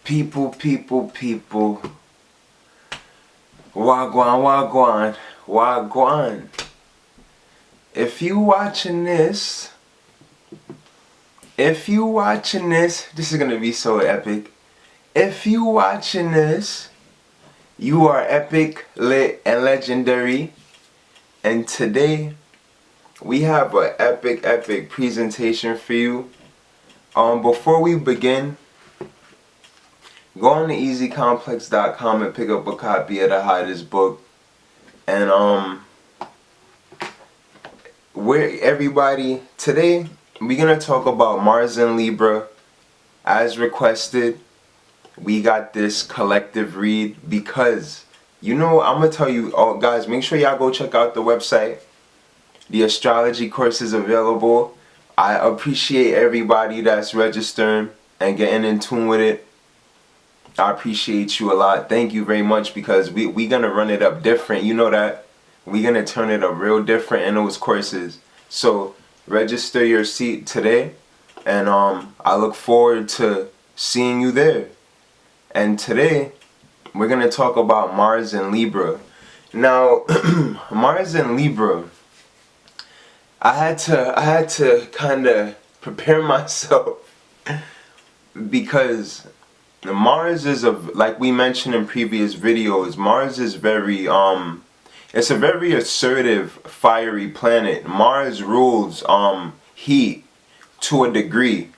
People. Wagwan. If you watching this, this is gonna be so epic. If you watching this, you are epic, lit, and legendary. And today, we have an epic presentation for you. Before we begin, go on to easycomplex.com and pick up a copy of the hottest book. And today we're gonna talk about Mars and Libra as requested. We got this collective read because I'm gonna tell you, guys, make sure y'all go check out the website. The astrology course is available. I appreciate everybody that's registering and getting in tune with it. I appreciate you a lot. Thank you very much, because we gonna run it up different. You know that. We gonna turn it up real different in those courses. So register your seat today, and I look forward to seeing you there. And today we're gonna talk about Mars and Libra. Now, Mars and Libra, I had to kind of prepare myself because Mars is like we mentioned in previous videos, Mars is it's a very assertive, fiery planet. Mars rules heat to a degree.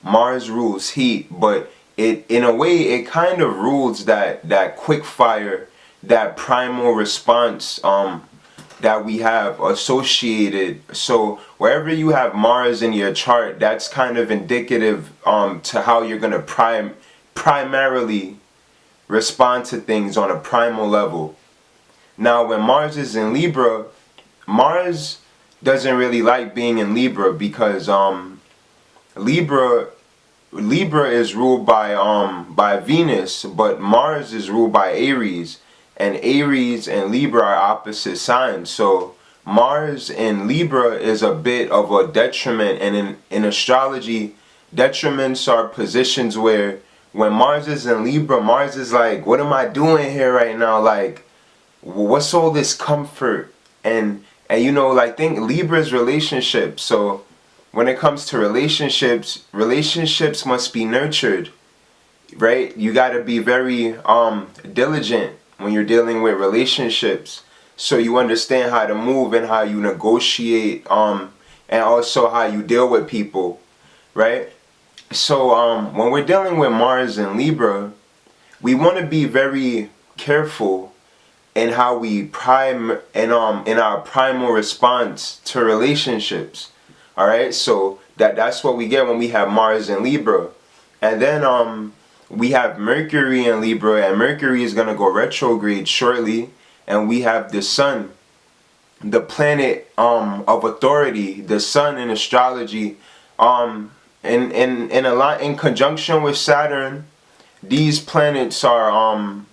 Mars rules heat, but in a way it kind of rules that quick fire, that primal response that we have associated. So wherever you have Mars in your chart, that's kind of indicative to how you're gonna primarily respond to things on a primal level. Now, when Mars is in Libra, Mars doesn't really like being in Libra because Libra is ruled by Venus, but Mars is ruled by Aries. And Aries and Libra are opposite signs. So Mars in Libra is a bit of a detriment. And in astrology, detriments are positions where when Mars is in Libra, Mars is like, what am I doing here right now? Like, what's all this comfort? And think Libra's relationships. So when it comes to relationships must be nurtured, right? You got to be very diligent when you're dealing with relationships, so you understand how to move and how you negotiate, and also how you deal with people, right? So when we're dealing with Mars and Libra, we want to be very careful in how we in our primal response to relationships. All right, so that's what we get when we have Mars and Libra. And then we have Mercury in Libra, and Mercury is going to go retrograde shortly. And we have the Sun, the planet of authority, the Sun in astrology, in conjunction with Saturn. These planets are, in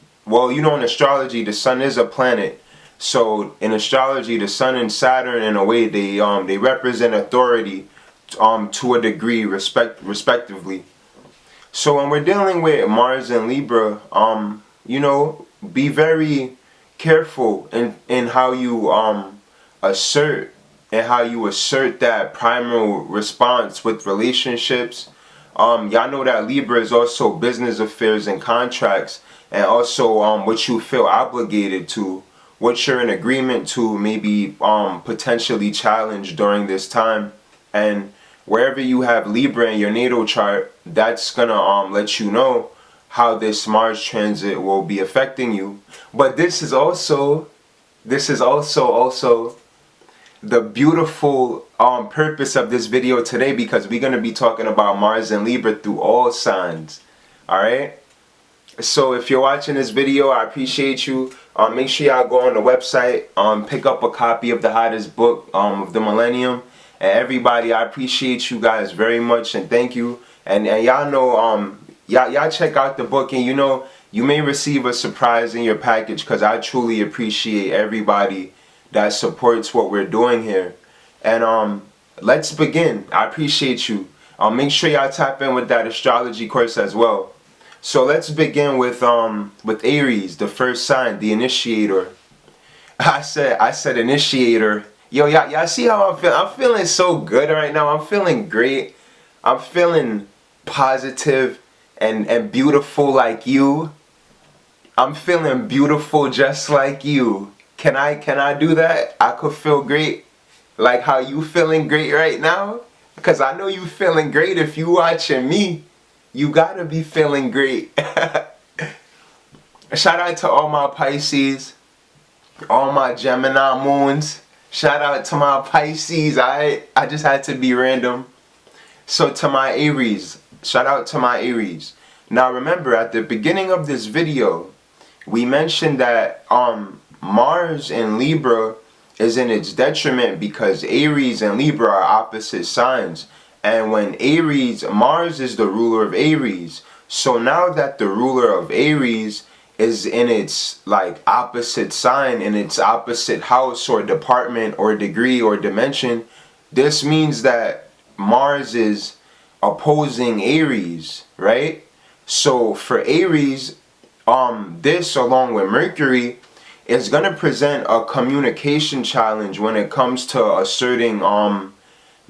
astrology, the Sun is a planet. So in astrology, the Sun and Saturn, in a way, they represent authority to a degree, respectively. So when we're dealing with Mars and Libra, be very careful in how you assert that primal response with relationships. Y'all know that Libra is also business affairs and contracts, and also what you feel obligated to, what you're in agreement to, maybe potentially challenged during this time. And wherever you have Libra in your natal chart, that's gonna let you know how this Mars transit will be affecting you. But this is also the beautiful purpose of this video today, because we're gonna be talking about Mars and Libra through all signs. All right. So if you're watching this video, I appreciate you. Make sure y'all go on the website, pick up a copy of the hottest book of the millennium. And everybody, I appreciate you guys very much, and thank you. And y'all know, y'all check out the book, and you may receive a surprise in your package, because I truly appreciate everybody that supports what we're doing here. And let's begin. I appreciate you. Make sure y'all tap in with that astrology course as well. So let's begin with Aries, the first sign, the initiator. I said initiator. Yo, y'all see how I'm feeling? I'm feeling so good right now. I'm feeling great. I'm feeling positive and beautiful like you. I'm feeling beautiful just like you. Can I do that? I could feel great like how you feeling great right now? Because I know you feeling great. If you watching me, you gotta be feeling great. Shout out to all my Pisces, all my Gemini moons. Shout out to my Pisces. I just had to be random. So to my Aries, shout out to my Aries. Now remember, at the beginning of this video, we mentioned that Mars in Libra is in its detriment because Aries and Libra are opposite signs. And when Mars is the ruler of Aries. So now that the ruler of Aries is in its like opposite sign, in its opposite house or department or degree or dimension, this means that Mars is opposing Aries, right? So for Aries, this along with Mercury is going to present a communication challenge when it comes to asserting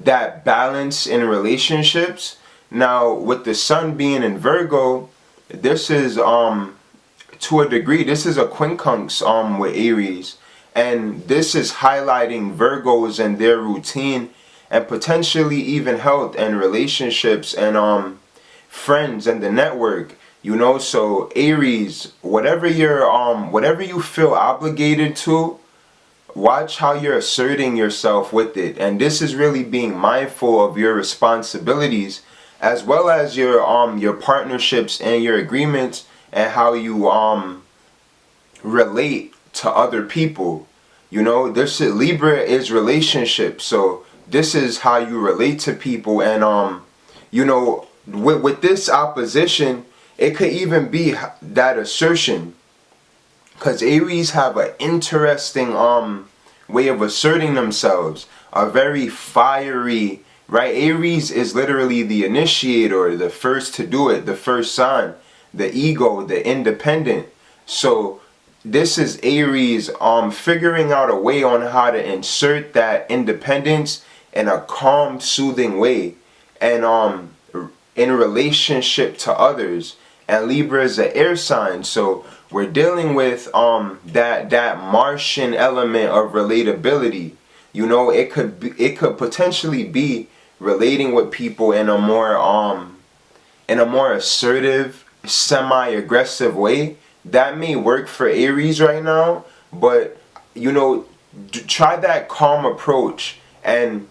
that balance in relationships. Now with the sun being in Virgo, this is to a degree, this is a quincunx with Aries, and this is highlighting Virgos and their routine and potentially even health and relationships and friends and the network. You know, so Aries, whatever you feel obligated to, watch how you're asserting yourself with it. And this is really being mindful of your responsibilities as well as your partnerships and your agreements and how you relate to other people. You know, Libra is relationship, so this is how you relate to people. And you know, with this opposition, it could even be that assertion, because Aries have an interesting way of asserting themselves, a very fiery, right? Aries is literally the initiator, the first to do it, the first sign, the ego, the independent. So this is Aries figuring out a way on how to insert that independence in a calm, soothing way, and in relationship to others. And Libra is an air sign, so we're dealing with that Martian element of relatability. You know, it could potentially be relating with people in a more assertive, semi-aggressive way. That may work for Aries right now, but you know, try that calm approach. And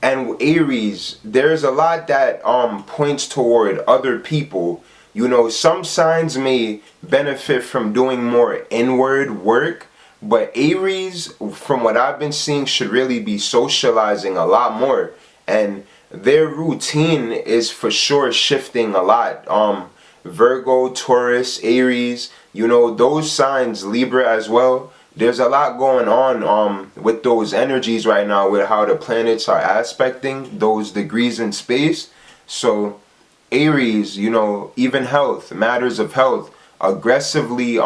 Aries, there's a lot that points toward other people. You know, some signs may benefit from doing more inward work, but Aries, from what I've been seeing, should really be socializing a lot more. And their routine is for sure shifting a lot. Virgo, Taurus, Aries, you know, those signs, Libra as well. There's a lot going on with those energies right now, with how the planets are aspecting those degrees in space. So Aries, you know, even health, matters of health, aggressively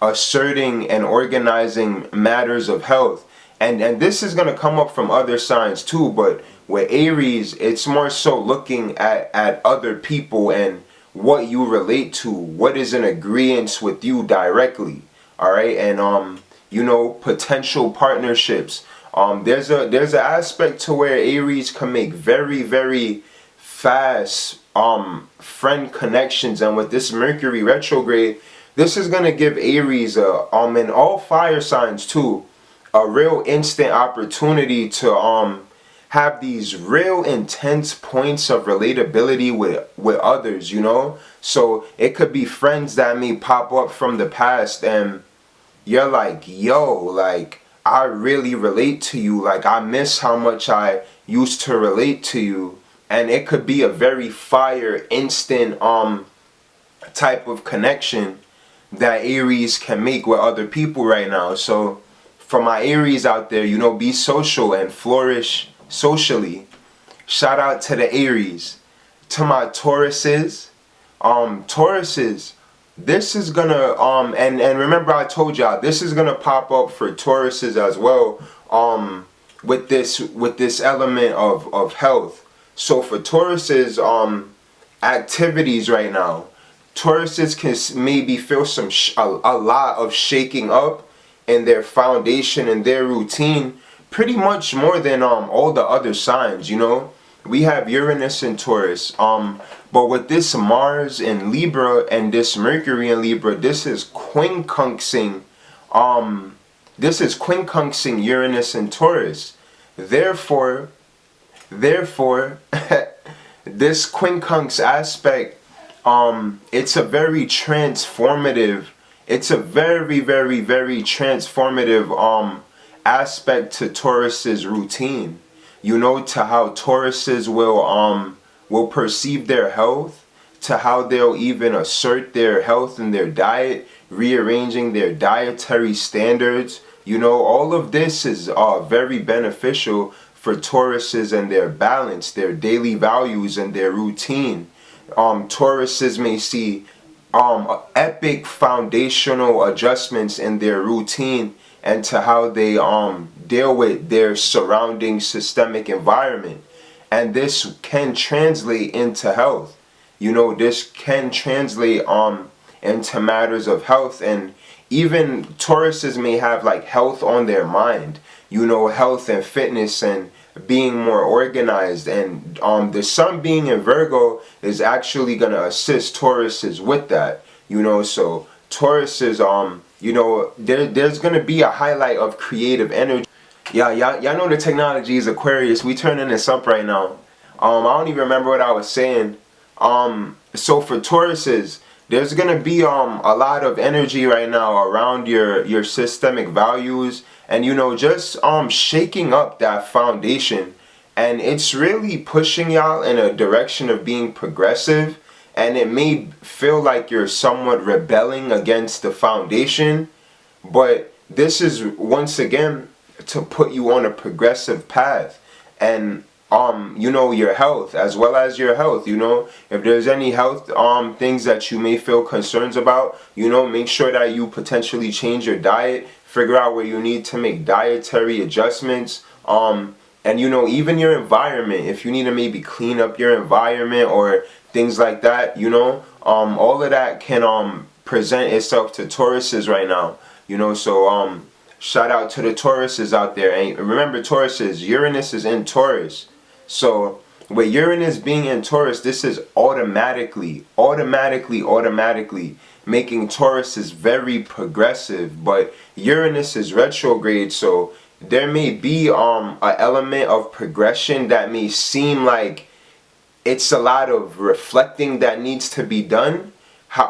asserting and organizing matters of health. And this is going to come up from other signs too, but with Aries, it's more so looking at other people and what you relate to, what is in agreement with you directly. All right, and you know, potential partnerships. There's an aspect to where Aries can make very, very fast friend connections, and with this Mercury retrograde, this is gonna give Aries and all fire signs too, a real instant opportunity to have these real intense points of relatability with others, you know. So it could be friends that may pop up from the past and you're like, yo, like, I really relate to you. Like, I miss how much I used to relate to you. And it could be a very fire, instant type of connection that Aries can make with other people right now. So for my Aries out there, you know, be social and flourish socially. Shout out to the Aries. To my Tauruses. Tauruses, this is gonna and remember I told y'all this is gonna pop up for Tauruses as well, with this element of health. So for Tauruses, activities right now, Tauruses can maybe feel a lot of shaking up in their foundation and their routine, pretty much more than all the other signs. You know, we have Uranus in Taurus, but with this Mars in Libra and this Mercury in Libra, this is quincunxing Uranus in Taurus. Therefore, this quincunx aspect, it's a very transformative, very transformative aspect to Taurus's routine. You know, to how Tauruses will perceive their health, to how they'll even assert their health in their diet, rearranging their dietary standards. You know, all of this is very beneficial for Tauruses and their balance, their daily values and their routine. Tauruses may see epic foundational adjustments in their routine and to how they deal with their surrounding systemic environment. And this can translate into health. You know, this can translate into matters of health, and even Tauruses may have like health on their mind. You know, health and fitness and being more organized, and the sun being in Virgo is actually gonna assist Tauruses with that. You know, so Tauruses, you know, there's gonna be a highlight of creative energy. Yeah, y'all know the technology is Aquarius. We turning this up right now. I don't even remember what I was saying. So for Tauruses, there's gonna be a lot of energy right now around your systemic values, and you know, just shaking up that foundation, and it's really pushing y'all in a direction of being progressive. And it may feel like you're somewhat rebelling against the foundation, but this is once again to put you on a progressive path. And you know, your health, as well as your health, you know, if there's any health things that you may feel concerns about, you know, make sure that you potentially change your diet, figure out where you need to make dietary adjustments, and you know, even your environment, if you need to maybe clean up your environment or things like that, you know, all of that can present itself to Tauruses right now. You know, so shout out to the Tauruses out there. And remember, Tauruses, Uranus is in Taurus. So with Uranus being in Taurus, this is automatically making Tauruses very progressive. But Uranus is retrograde, so there may be an element of progression that may seem like it's a lot of reflecting that needs to be done.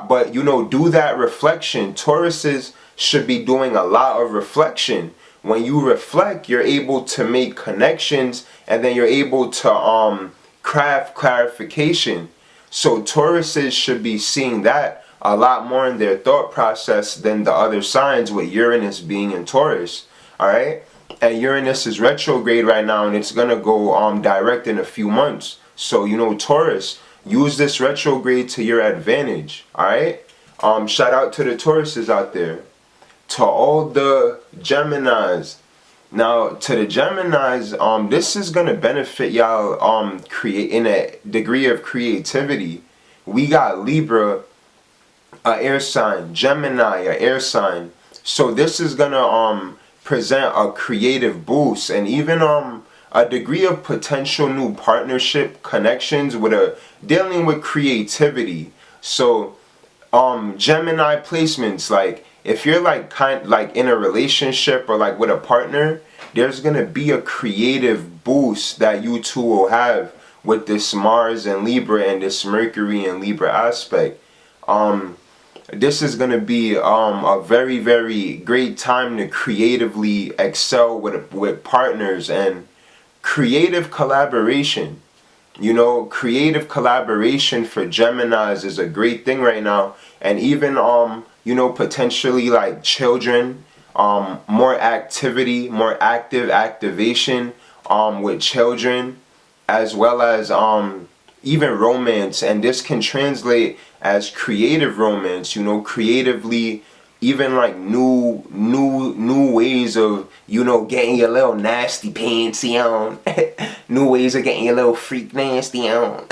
But you know, do that reflection. Tauruses should be doing a lot of reflection. When you reflect, you're able to make connections, and then you're able to craft clarification. So Tauruses should be seeing that a lot more in their thought process than the other signs, with Uranus being in Taurus. Alright? And Uranus is retrograde right now, and it's gonna go direct in a few months. So you know, Taurus, use this retrograde to your advantage. Alright? Shout out to the Tauruses out there. To all the Geminis. Now, to the Geminis, this is gonna benefit y'all create in a degree of creativity. We got Libra, a air sign, Gemini, a air sign. So this is gonna present a creative boost, and even a degree of potential new partnership connections with dealing with creativity. So Gemini placements, like if you're like in a relationship or like with a partner, there's gonna be a creative boost that you two will have with this Mars and Libra and this Mercury and Libra aspect. This is gonna be a very great time to creatively excel with partners and creative collaboration. You know, creative collaboration for Geminis is a great thing right now. And even you know, potentially like children, more activity, more active activation with children. as well as even romance, and this can translate as creative romance, you know, creatively, even like new ways of, you know, getting your little nasty pantsy on. New ways of getting your little freak nasty on.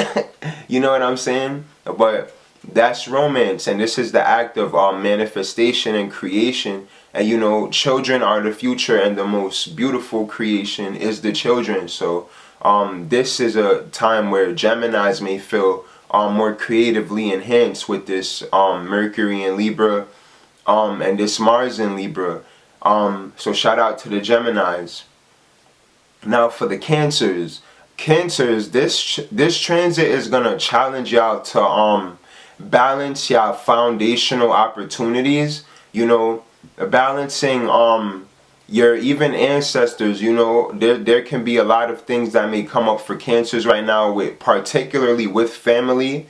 You know what I'm saying? But that's romance, and this is the act of manifestation and creation. And you know, children are the future, and the most beautiful creation is the children. So this is a time where Geminis may feel more creatively enhanced with this Mercury in Libra and this Mars in Libra. So shout out to the Geminis. Now for the Cancers. Cancers, this transit is gonna challenge y'all to balance y'all foundational opportunities. You know, balancing your even ancestors. You know, there can be a lot of things that may come up for Cancers right now, with particularly with family,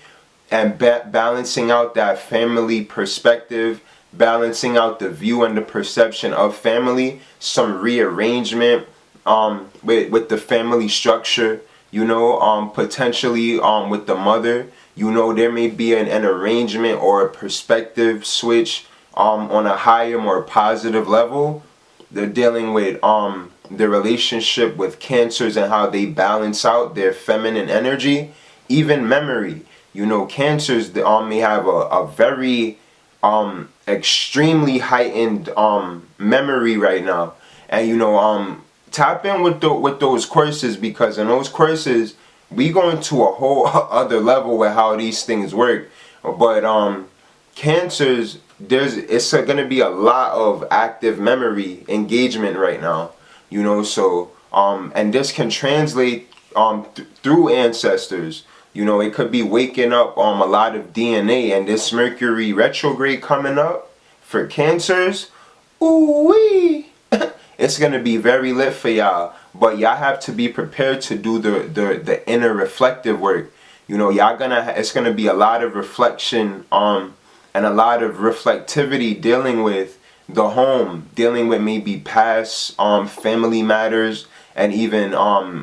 and balancing out that family perspective, balancing out the view and the perception of family, some rearrangement with the family structure, you know, potentially with the mother. You know, there may be an arrangement or a perspective switch on a higher, more positive level. They're dealing with the relationship with Cancers and how they balance out their feminine energy. Even memory, you know, Cancers may have a very extremely heightened memory right now. And you know, tap in with those courses, because in those courses we go into a whole other level with how these things work. But Cancers, it's going to be a lot of active memory engagement right now, you know. So and this can translate through ancestors. You know, it could be waking up a lot of DNA, and this Mercury retrograde coming up for Cancers, ooh wee. It's gonna be very lit for y'all, but y'all have to be prepared to do the inner reflective work. You know, it's gonna be a lot of reflection and a lot of reflectivity, dealing with the home, dealing with maybe past family matters, and even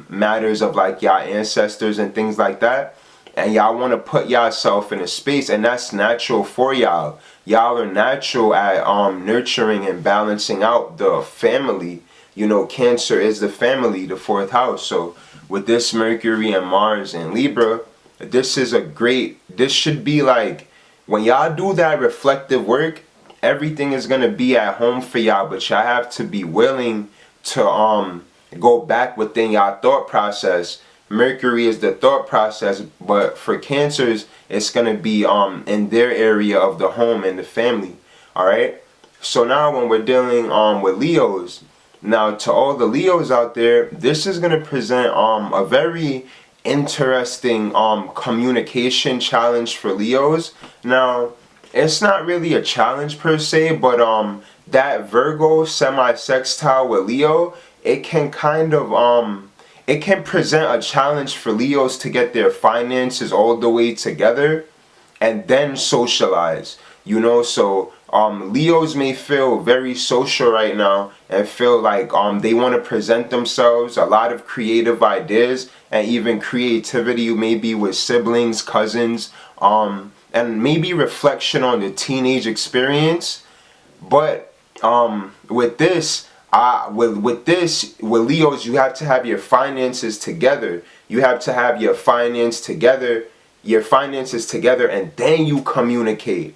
matters of like y'all ancestors and things like that. And y'all want to put yourself in a space, and that's natural for y'all. Y'all are natural at nurturing and balancing out the family. You know, Cancer is the family, the fourth house. So with this Mercury and Mars and Libra, this should be like, when y'all do that reflective work, everything is gonna be at home for y'all, but y'all have to be willing to go back within y'all thought process. Mercury is the thought process, but for Cancers, it's gonna be in their area of the home and the family. All right. So now when we're dealing with Leos, now to all the Leos out there, this is gonna present a very interesting communication challenge for Leos. Now, it's not really a challenge per se, but that Virgo semi-sextile with Leo, it can kind of it can present a challenge for Leos to get their finances all the way together and then socialize. You know, so Leos may feel very social right now and feel like they want to present themselves, a lot of creative ideas and even creativity, maybe with siblings, cousins, and maybe reflection on the teenage experience. But with this, with Leos, you have to have your finances together. You have to have your finances together, and then you communicate.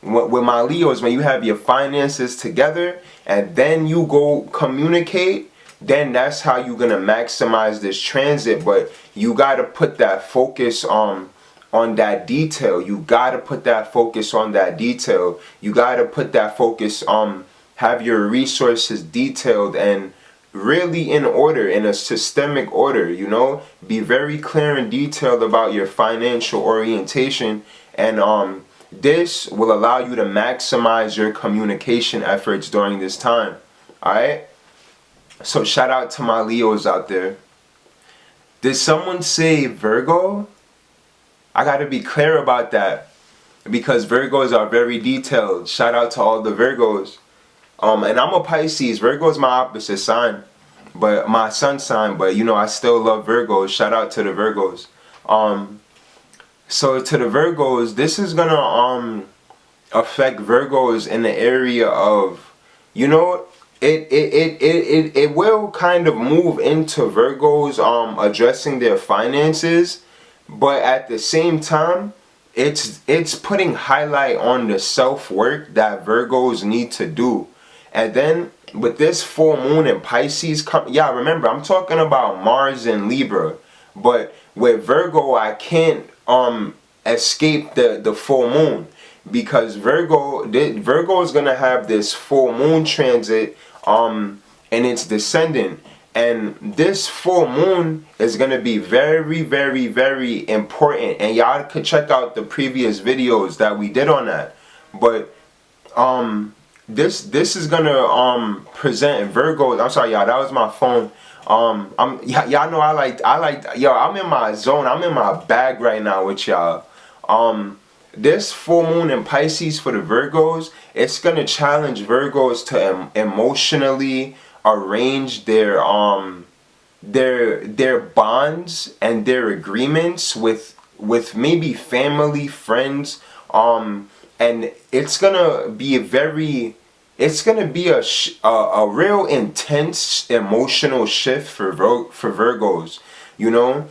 With my Leos, when you have your finances together and then you go communicate, then that's how you're gonna maximize this transit. But you gotta put that focus on that detail. You gotta put that focus on that detail. You gotta put that focus on have your resources detailed and really in order, in a systemic order, you know. Be very clear and detailed about your financial orientation, and this will allow you to maximize your communication efforts during this time. Alright? So shout out to my Leos out there. Did someone say Virgo? I gotta be clear about that, because Virgos are very detailed. Shout out to all the Virgos. And I'm a Pisces. Virgo is my opposite sign. but my sun sign, but you know, I still love Virgos. Shout out to the Virgos. So to the Virgos, this is gonna affect Virgos in the area of, you know, it will kind of move into Virgos addressing their finances, but at the same time, it's putting highlight on the self-work that Virgos need to do. And then with this full moon in Pisces yeah, remember, I'm talking about Mars and Libra, but with Virgo I can't escape the full moon, because Virgo is gonna have this full moon transit and it's descendant, and this full moon is gonna be very, very, very important, and y'all could check out the previous videos that we did on that. But this is gonna present Virgos. I'm sorry, y'all, that was my phone. Y'all know I like yo, I'm in my zone, I'm in my bag right now with y'all. This full moon in Pisces for the Virgos, it's gonna challenge Virgos to emotionally arrange their bonds and their agreements with maybe family, friends, and it's gonna be a real intense emotional shift for Virgos. You know,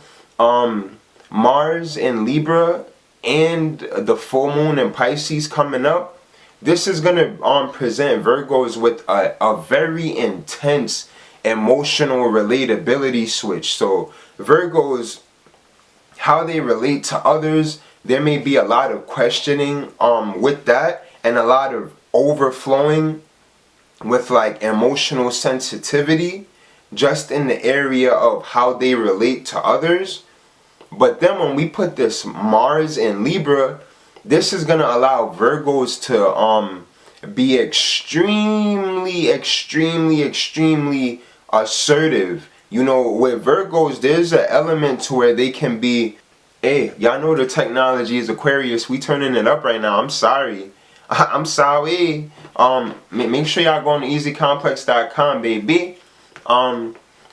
Mars in Libra and the full moon in Pisces coming up, this is gonna present Virgos with a very intense emotional relatability switch. So Virgos, how they relate to others, there may be a lot of questioning with that, and a lot of overflowing with like emotional sensitivity just in the area of how they relate to others. But then when we put this Mars in Libra, this is going to allow Virgos to be extremely, extremely, extremely assertive. You know, with Virgos, there's an element to where they can be, hey, y'all know the technology is Aquarius. We turning it up right now. I'm sorry. I'm sorry. Make sure y'all go on easycomplex.com, baby.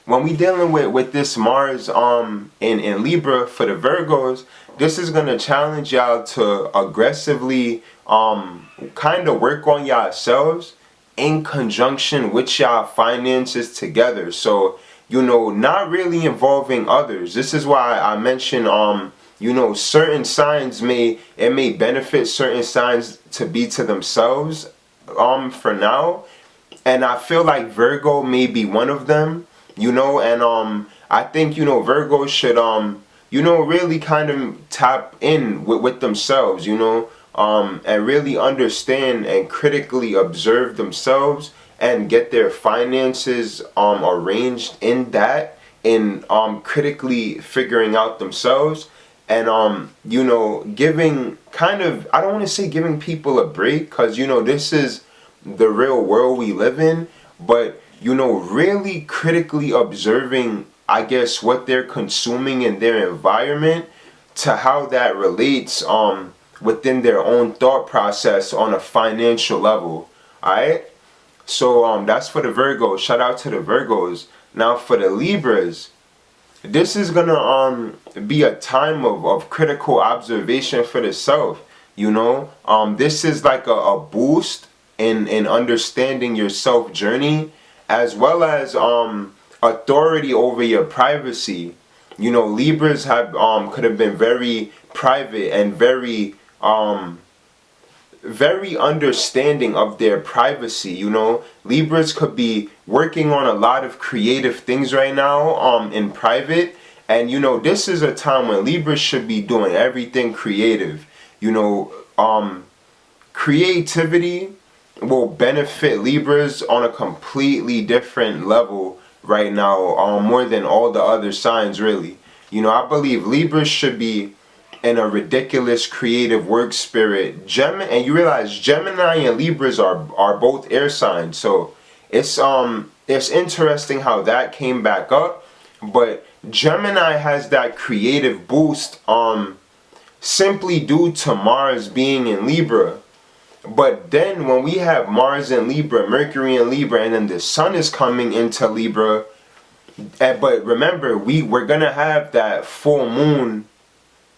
When we dealing with this Mars in Libra for the Virgos, this is gonna challenge y'all to aggressively kind of work on yourselves in conjunction with y'all finances together. So, you know, not really involving others. This is why I mentioned you know, certain signs may benefit certain signs to be to themselves for now, and I feel like Virgo may be one of them. You know, and I think, you know, Virgo should you know, really kind of tap in with themselves, you know, and really understand and critically observe themselves and get their finances arranged in that, in critically figuring out themselves, and you know, giving kind of, I don't want to say giving people a break, because you know, this is the real world we live in, but you know, really critically observing, I guess, what they're consuming in their environment, to how that relates within their own thought process on a financial level. Alright? So that's for the Virgos. Shout out to the Virgos. Now for the Libras, this is gonna be a time of critical observation for the self. You know, this is like a boost in understanding your self journey, as well as authority over your privacy. You know, Libras have could have been very private and very very understanding of their privacy. You know, Libras could be working on a lot of creative things right now in private, and you know, this is a time when Libras should be doing everything creative. You know, creativity will benefit Libras on a completely different level right now, more than all the other signs, really. You know, I believe Libras should be in a ridiculous creative work spirit. And you realize Gemini and Libras are both air signs, so it's interesting how that came back up. But Gemini has that creative boost simply due to Mars being in Libra. But then when we have Mars in Libra, Mercury in Libra, and then the Sun is coming into Libra, But remember, we're gonna have that full moon.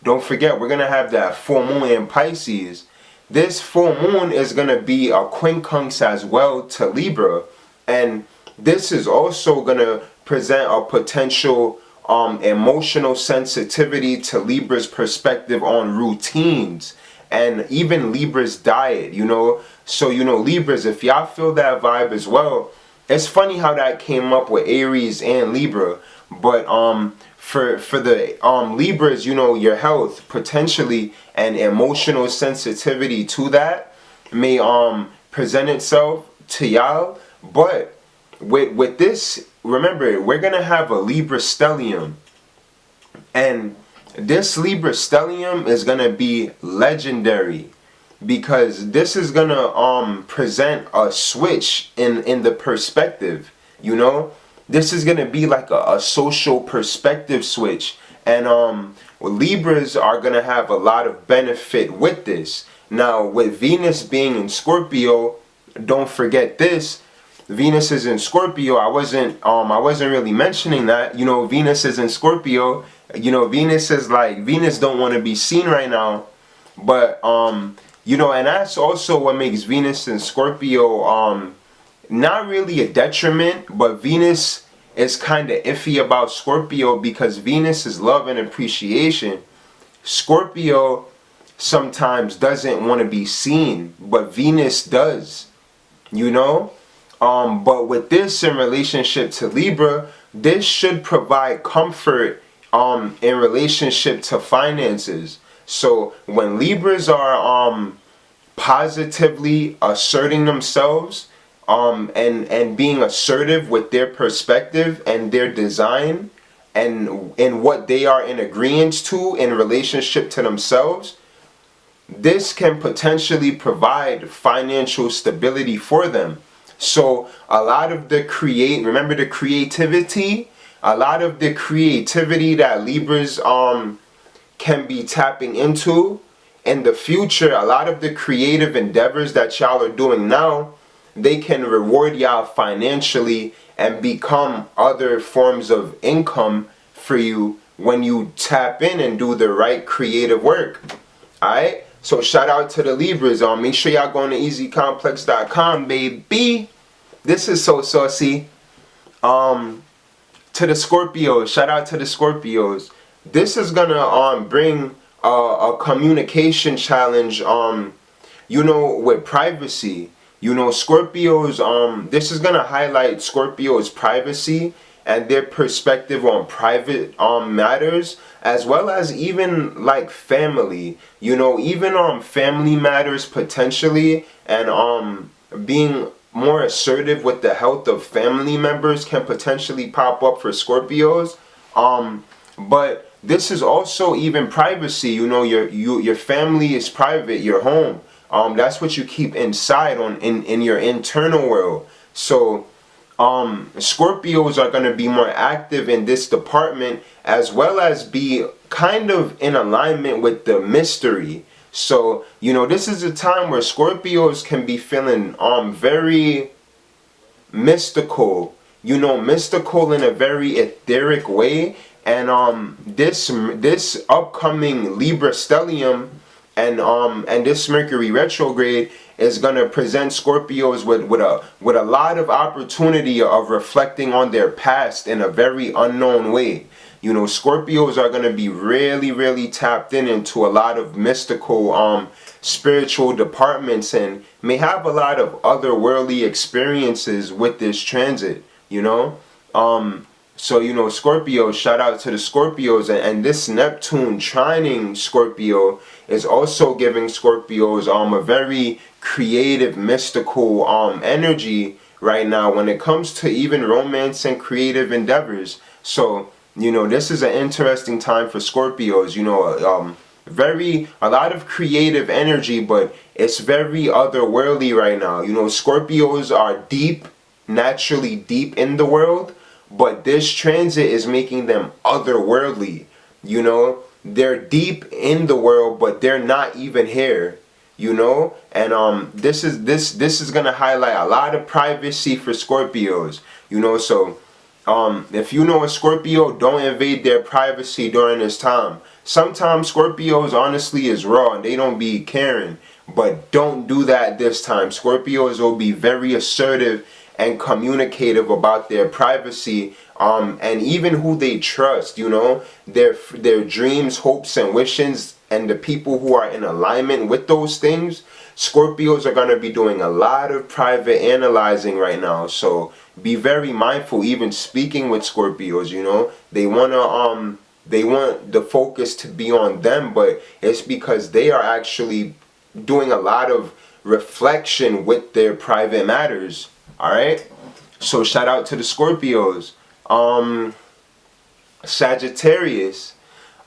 Don't forget, we're gonna have that full moon in Pisces. This full moon is gonna be a quincunx as well to Libra, and this is also gonna present a potential emotional sensitivity to Libra's perspective on routines and even Libra's diet, you know. So, you know, Libras, if y'all feel that vibe as well, it's funny how that came up with Aries and Libra, but for the Libras, you know, your health potentially and emotional sensitivity to that may present itself to y'all. But with this, remember, we're gonna have a Libra stellium, and this Libra stellium is gonna be legendary, because this is gonna present a switch in the perspective, you know. This is gonna be like a social perspective switch, and Libras are gonna have a lot of benefit with this. Now, with Venus being in Scorpio, don't forget this. Venus is in Scorpio. I wasn't really mentioning that. You know, Venus is in Scorpio. You know, Venus is like, Venus don't want to be seen right now, but you know, and that's also what makes Venus in Scorpio not really a detriment, but Venus is kind of iffy about Scorpio, because Venus is love and appreciation. Scorpio sometimes doesn't want to be seen, but Venus does, you know. But with this in relationship to Libra, this should provide comfort in relationship to finances. So when Libras are positively asserting themselves and being assertive with their perspective and their design and what they are in agreement to in relationship to themselves, this can potentially provide financial stability for them. So a lot of the remember the creativity, a lot of the creativity that Libras can be tapping into in the future, a lot of the creative endeavors that y'all are doing now, they can reward y'all financially and become other forms of income for you when you tap in and do the right creative work. Alright? So shout out to the Libras. Make sure y'all go on to easycomplex.com, baby. This is so saucy. To the Scorpios, shout out to the Scorpios. This is gonna bring a communication challenge, you know, with privacy. You know, Scorpios, this is gonna highlight Scorpios' privacy and their perspective on private matters, as well as even like family, you know, even family matters potentially, and being more assertive with the health of family members can potentially pop up for Scorpios. But this is also even privacy, you know, your family is private, your home. That's what you keep inside in your internal world. So Scorpios are going to be more active in this department, as well as be kind of in alignment with the mystery. So, you know, this is a time where Scorpios can be feeling very mystical, you know, mystical in a very etheric way. And this upcoming Libra stellium and this Mercury retrograde is gonna present Scorpios with a lot of opportunity of reflecting on their past in a very unknown way. You know, Scorpios are gonna be really tapped into a lot of mystical spiritual departments, and may have a lot of otherworldly experiences with this transit, you know. So, you know, Scorpio, shout out to the Scorpios, and this Neptune trining Scorpio is also giving Scorpios a very creative, mystical energy right now when it comes to even romance and creative endeavors. So, you know, this is an interesting time for Scorpios, you know, a lot of creative energy, but it's very otherworldly right now. You know, Scorpios are deep, naturally deep in the world, but this transit is making them otherworldly. You know, they're deep in the world, but they're not even here, you know. And this is gonna highlight a lot of privacy for Scorpios, you know. So If you know a Scorpio, don't invade their privacy during this time. Sometimes Scorpios honestly is raw and they don't be caring, but don't do that this time. Scorpios will be very assertive and communicative about their privacy, and even who they trust, you know, their dreams, hopes, and wishes, and the people who are in alignment with those things. Scorpios are going to be doing a lot of private analyzing right now, so be very mindful. Even speaking with Scorpios, you know, they want the focus to be on them, but it's because they are actually doing a lot of reflection with their private matters. All right, so shout out to the Scorpios. Sagittarius.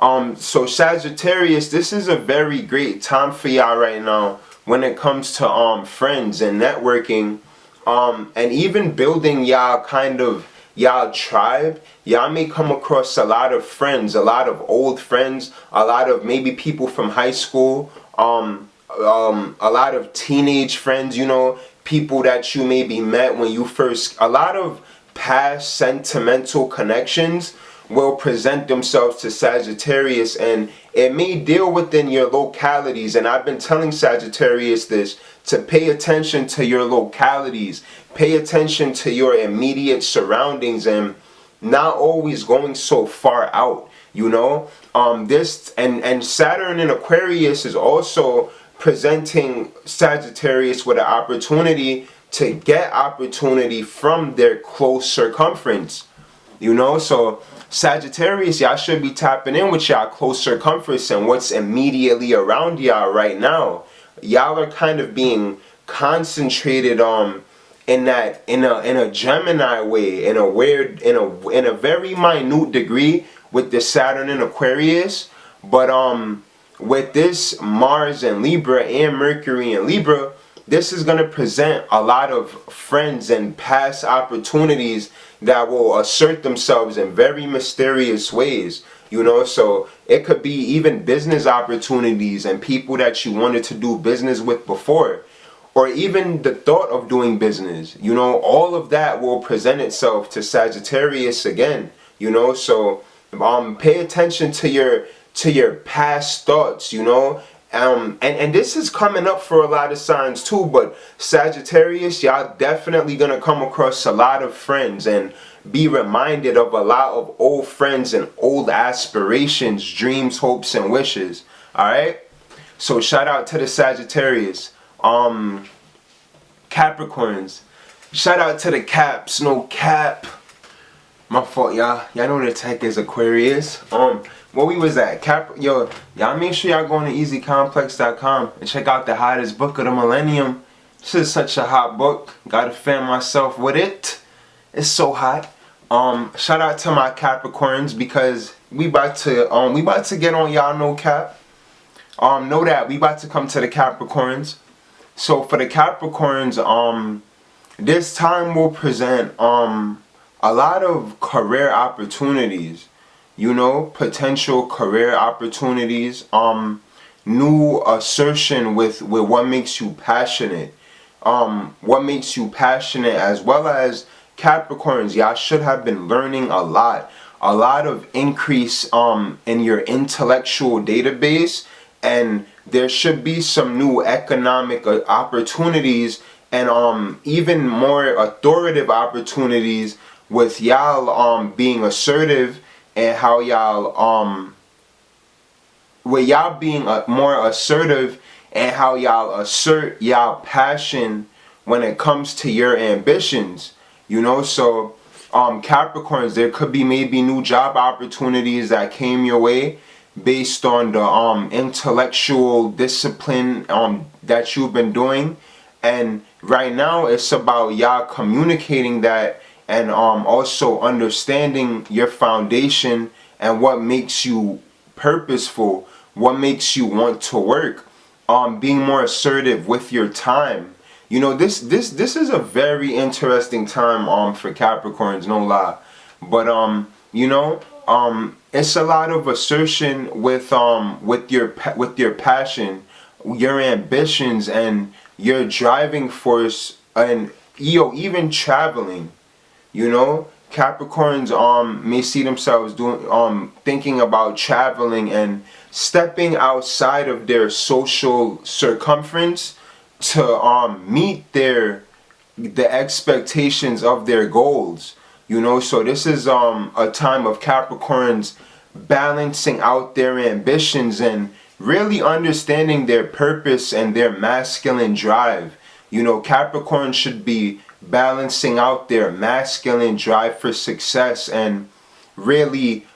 So Sagittarius, this is a very great time for y'all right now when it comes to friends and networking, and even building y'all y'all tribe. Y'all may come across a lot of friends, a lot of old friends, a lot of maybe people from high school, a lot of teenage friends, you know, people that you maybe met when you first, a lot of past sentimental connections will present themselves to Sagittarius, and it may deal within your localities. And I've been telling Sagittarius this, to pay attention to your localities, pay attention to your immediate surroundings, and not always going so far out, you know. This and Saturn in Aquarius is also presenting Sagittarius with an opportunity to get opportunity from their close circumference, you know. So Sagittarius, y'all should be tapping in with y'all close circumference and what's immediately around y'all right now. Y'all are kind of being concentrated in a Gemini way, in a very minute degree with the Saturn in Aquarius, but with this Mars and Libra and Mercury and Libra, this is going to present a lot of friends and past opportunities that will assert themselves in very mysterious ways, you know. So it could be even business opportunities and people that you wanted to do business with before, or even the thought of doing business, you know. All of that will present itself to Sagittarius again, you know. So pay attention to your past thoughts, you know. And this is coming up for a lot of signs too, but Sagittarius, y'all definitely gonna come across a lot of friends and be reminded of a lot of old friends and old aspirations, dreams, hopes, and wishes. Alright? So shout out to the Sagittarius. Capricorns. Shout out to the Caps, no cap. My fault, y'all. Y'all know the tech is Aquarius. Where we was at? Y'all make sure y'all go on to easycomplex.com and check out the hottest book of the millennium. This is such a hot book. Gotta fan myself with it. It's so hot. Shout out to my Capricorns, because we about to get on y'all no cap. Know that we about to come to the Capricorns. So for the Capricorns, this time will present a lot of career opportunities, you know, potential career opportunities, new assertion with what makes you passionate, as well as Capricorns, y'all should have been learning a lot of increase in your intellectual database, and there should be some new economic opportunities and even more authoritative opportunities with y'all being assertive, and how y'all with y'all being more assertive, and how y'all assert y'all passion when it comes to your ambitions, you know. So Capricorns, there could be maybe new job opportunities that came your way based on the intellectual discipline that you've been doing, and right now it's about y'all communicating that, and also understanding your foundation and what makes you purposeful, what makes you want to work, being more assertive with your time. You know, this is a very interesting time for Capricorns, no lie. But you know, it's a lot of assertion with your passion, your ambitions, and your driving force, and even traveling. You know, Capricorns may see themselves doing thinking about traveling and stepping outside of their social circumference to meet the expectations of their goals. You know, so this is a time of Capricorns balancing out their ambitions and really understanding their purpose and their masculine drive. You know, Capricorn should be balancing out their masculine drive for success and really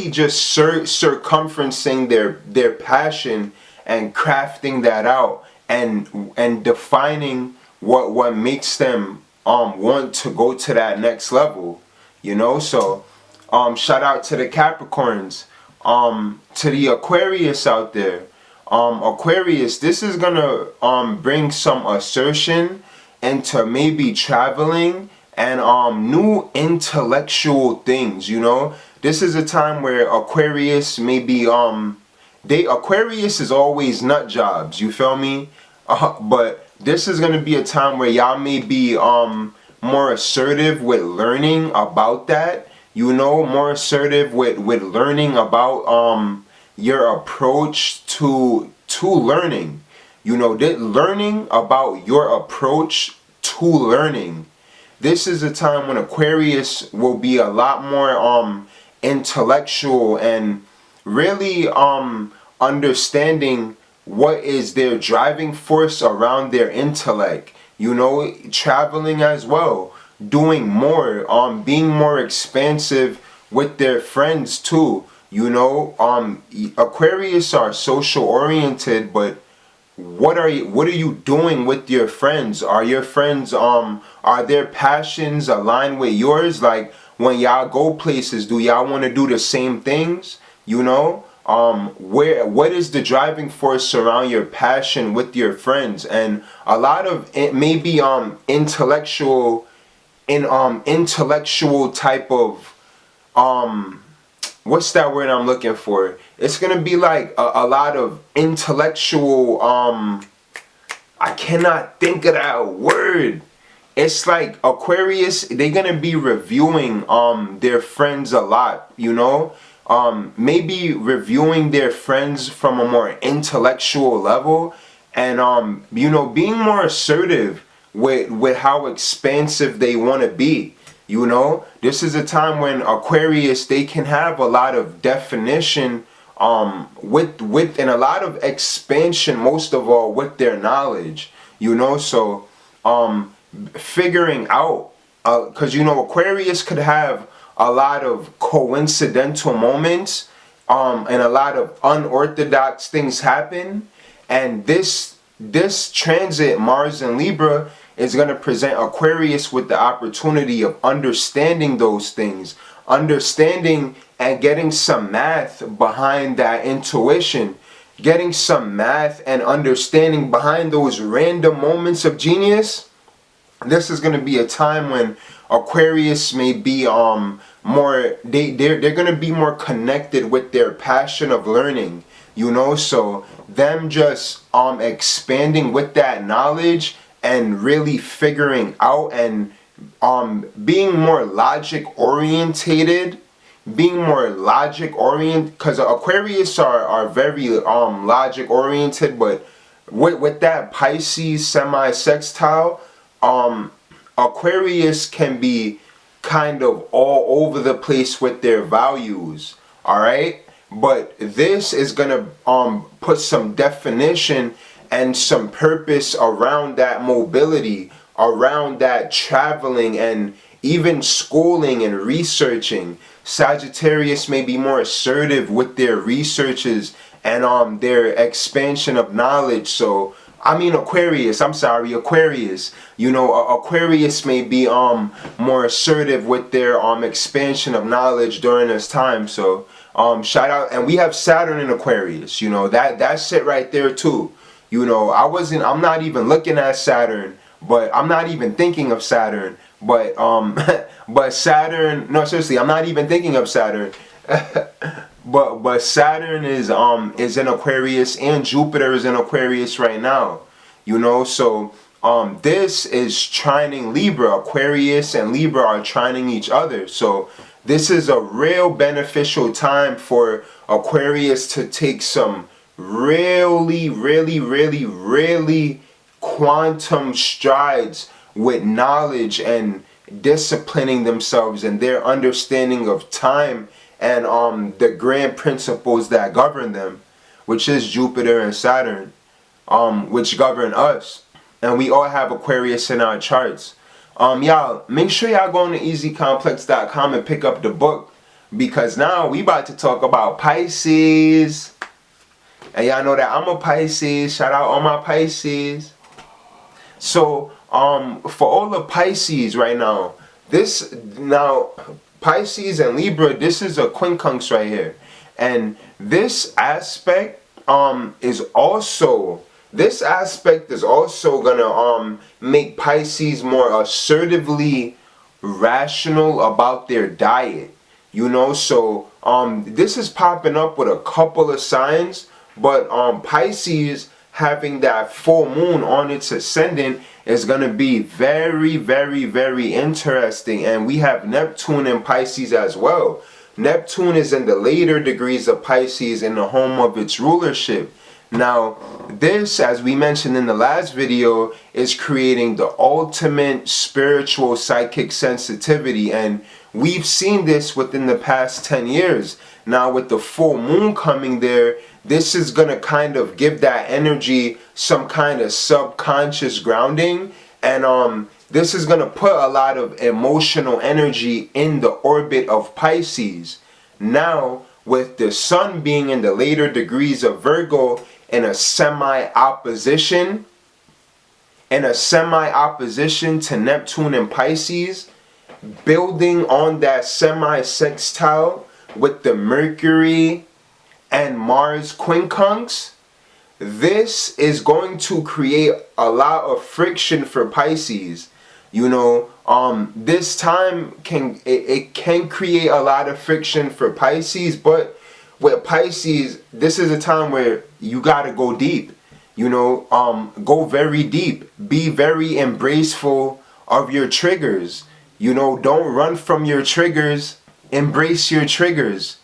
just circumferencing their passion and crafting that out and defining what makes them want to go to that next level. You know, so shout out to the Capricorns, to the Aquarius out there. Aquarius, this is gonna bring some assertion into maybe traveling and new intellectual things. You know, this is a time where Aquarius maybe Aquarius is always nut jobs, you feel me? But this is gonna be a time where y'all may be more assertive with learning about that. You know, more assertive with learning about your approach to learning. You know, learning about your approach to learning. This is a time when Aquarius will be a lot more intellectual and really understanding what is their driving force around their intellect. You know, traveling as well, doing more, being more expansive with their friends too. You know, Aquarius are social oriented, but what are you doing with your friends? Are your friends are their passions aligned with yours? Like when y'all go places, do y'all want to do the same things? You know, what is the driving force around your passion with your friends? And a lot of it may be intellectual type of what's that word I'm looking for? It's gonna be like a lot of intellectual I cannot think of that word. It's like Aquarius, they're gonna be reviewing their friends a lot, you know? Maybe reviewing their friends from a more intellectual level and you know, being more assertive with how expansive they want to be. You know, this is a time when Aquarius, they can have a lot of definition with and a lot of expansion, most of all with their knowledge. You know, so figuring out, because you know, Aquarius could have a lot of coincidental moments and a lot of unorthodox things happen, and this transit Mars and Libra is going to present Aquarius with the opportunity of understanding those things, understanding and getting some math behind that intuition, getting some math and understanding behind those random moments of genius. This is going to be a time when Aquarius may be they're going to be more connected with their passion of learning, you know, so them just expanding with that knowledge and really figuring out and being more logic orientated, because Aquarius are very logic oriented, but with that Pisces semi-sextile, Aquarius can be kind of all over the place with their values, all right? But this is gonna put some definition and some purpose around that mobility, around that traveling and even schooling and researching. Sagittarius may be more assertive with their researches and their expansion of knowledge. So Aquarius, you know, Aquarius may be more assertive with their expansion of knowledge during this time. So shout out, and we have Saturn in Aquarius, you know, that's it right there too. You know, I'm not even looking at Saturn, but I'm not even thinking of Saturn, but but Saturn, no, seriously, I'm not even thinking of Saturn. But Saturn is in Aquarius and Jupiter is in Aquarius right now. You know, so this is trining Libra. Aquarius and Libra are trining each other. So this is a real beneficial time for Aquarius to take some really quantum strides with knowledge and disciplining themselves and their understanding of time and the grand principles that govern them, which is Jupiter and Saturn, which govern us. And we all have Aquarius in our charts. Y'all, make sure y'all go on to easycomplex.com and pick up the book, because now we about to talk about Pisces. And y'all know that I'm a Pisces. Shout out all my Pisces. So, for all the Pisces right now, Pisces and Libra, this is a quincunx right here. And this aspect is also gonna make Pisces more assertively rational about their diet. You know, so this is popping up with a couple of signs, but Pisces having that full moon on its ascendant is going to be very interesting. And we have Neptune in Pisces as well. Neptune is in the later degrees of Pisces, in the home of its rulership. Now, this, as we mentioned in the last video, is creating the ultimate spiritual psychic sensitivity, and we've seen this within the past 10 years. Now, with the full moon coming there, this is going to kind of give that energy some kind of subconscious grounding, and this is going to put a lot of emotional energy in the orbit of Pisces. Now, with the sun being in the later degrees of Virgo in a semi-opposition to Neptune and Pisces, building on that semi-sextile with the Mercury and Mars quincunx, this is going to create a lot of friction for Pisces. You know, this time can create a lot of friction for Pisces, but with Pisces, this is a time where you gotta go deep. You know, go very deep. Be very embraceful of your triggers. You know, don't run from your triggers. Embrace your triggers.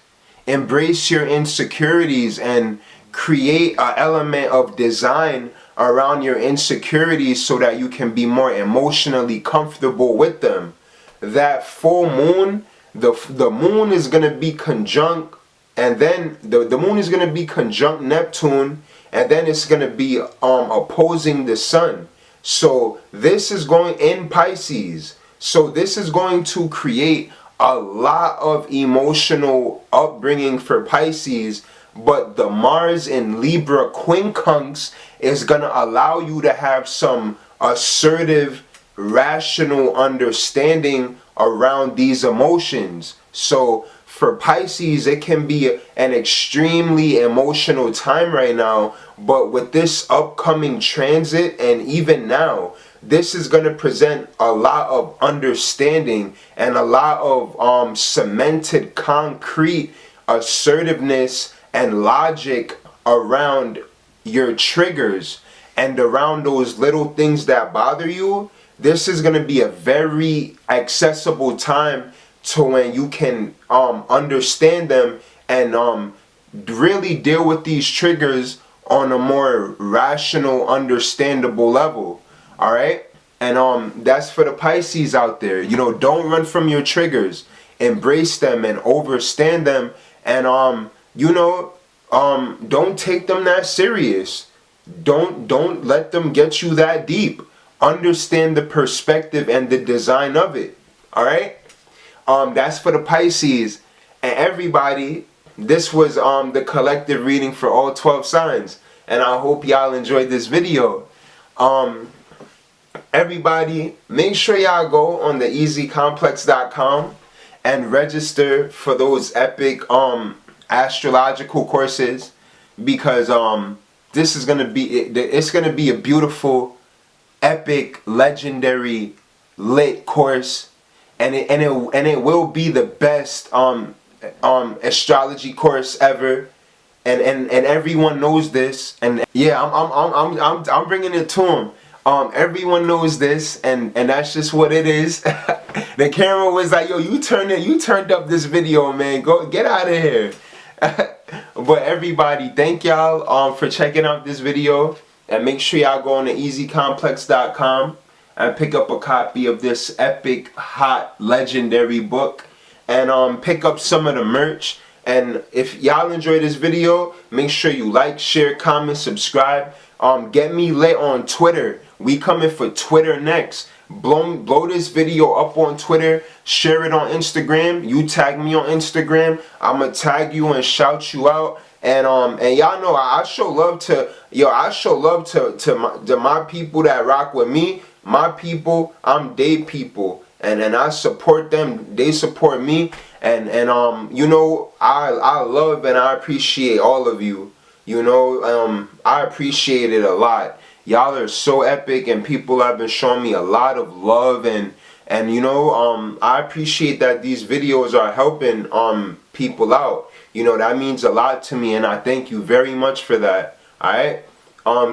Embrace your insecurities and create an element of design around your insecurities so that you can be more emotionally comfortable with them. That full moon, the moon is going to be conjunct, and then the moon is going to be conjunct Neptune, and then it's going to be opposing the sun. So this is going in Pisces. So this is going to create a lot of emotional upbringing for Pisces, but the Mars in Libra quincunx is going to allow you to have some assertive, rational understanding around these emotions. So for Pisces, it can be an extremely emotional time right now, but with this upcoming transit, and even now, this is going to present a lot of understanding and a lot of cemented, concrete assertiveness and logic around your triggers and around those little things that bother you. This is going to be a very accessible time to when you can understand them and really deal with these triggers on a more rational, understandable level. Alright? And that's for the Pisces out there. You know, don't run from your triggers. Embrace them and overstand them. And you know, don't take them that serious. Don't let them get you that deep. Understand the perspective and the design of it. Alright? That's for the Pisces. And everybody, this was the collective reading for all 12 signs. And I hope y'all enjoyed this video. Everybody, make sure y'all go on the easycomplex.com and register for those epic astrological courses, because this is gonna be it's gonna be a beautiful, epic, legendary, lit course, and it will be the best astrology course ever, and everyone knows this. And yeah, I'm bringing it to them. Everyone knows this, and that's just what it is. The camera was like, yo, you turned up this video, man. Go get out of here. But everybody, thank y'all for checking out this video, and make sure y'all go on to easycomplex.com and pick up a copy of this epic, hot, legendary book, and pick up some of the merch. And if y'all enjoy this video, make sure you like, share, comment, subscribe. Get me lit on Twitter. We coming for Twitter next. Blow this video up on Twitter. Share it on Instagram. You tag me on Instagram. I'ma tag you and shout you out. And y'all know I show love to my people that rock with me. My people, I'm they people. And I support them. They support me. And you know, I love and I appreciate all of you. You know, I appreciate it a lot. Y'all are so epic, and people have been showing me a lot of love, and you know, I appreciate that these videos are helping people out. You know, that means a lot to me, and I thank you very much for that. Alright?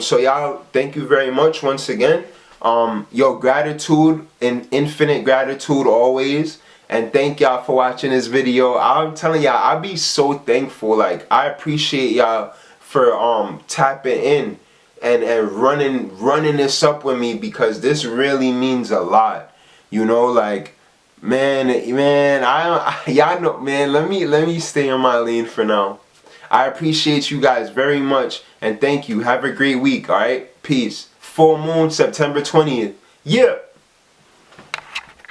So y'all, thank you very much once again. Yo, gratitude and infinite gratitude always. And thank y'all for watching this video. I'm telling y'all, I be so thankful. Like, I appreciate y'all for tapping in and running this up with me, because this really means a lot. You know, like, man, y'all know, man, let me stay on my lane for now. I appreciate you guys very much, and thank you. Have a great week, alright? Peace. Full moon, September 20th. Yeah.